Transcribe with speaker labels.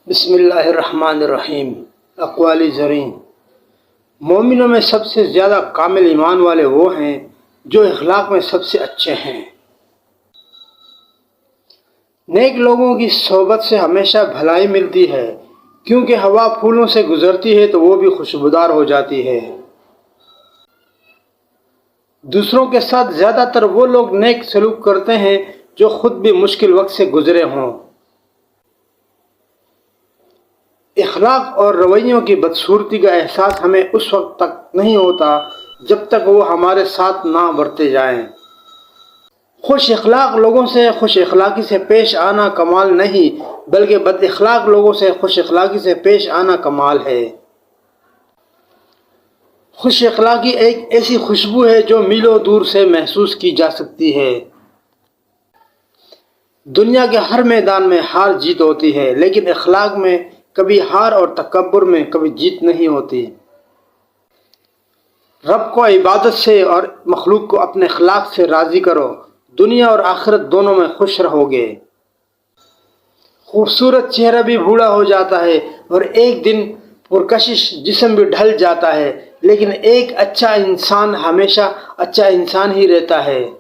Speaker 1: بسم اللہ الرحمن الرحیم۔ اقوال زرین۔ مومنوں میں سب سے زیادہ کامل ایمان والے وہ ہیں جو اخلاق میں سب سے اچھے ہیں۔ نیک لوگوں کی صحبت سے ہمیشہ بھلائی ملتی ہے، کیونکہ ہوا پھولوں سے گزرتی ہے تو وہ بھی خوشبودار ہو جاتی ہے۔ دوسروں کے ساتھ زیادہ تر وہ لوگ نیک سلوک کرتے ہیں جو خود بھی مشکل وقت سے گزرے ہوں۔ اخلاق اور رویوں کی بدصورتی کا احساس ہمیں اس وقت تک نہیں ہوتا جب تک وہ ہمارے ساتھ نہ برتے جائیں۔ خوش اخلاق لوگوں سے خوش اخلاقی سے پیش آنا کمال نہیں، بلکہ بد اخلاق لوگوں سے خوش اخلاقی سے پیش آنا کمال ہے۔ خوش اخلاقی ایک ایسی خوشبو ہے جو میلوں دور سے محسوس کی جا سکتی ہے۔ دنیا کے ہر میدان میں ہار جیت ہوتی ہے، لیکن اخلاق میں کبھی ہار اور تکبر میں کبھی جیت نہیں ہوتی۔ رب کو عبادت سے اور مخلوق کو اپنے اخلاق سے راضی کرو، دنیا اور آخرت دونوں میں خوش رہو گے۔ خوبصورت چہرہ بھی بوڑھا ہو جاتا ہے اور ایک دن پرکشش جسم بھی ڈھل جاتا ہے، لیکن ایک اچھا انسان ہمیشہ اچھا انسان ہی رہتا ہے۔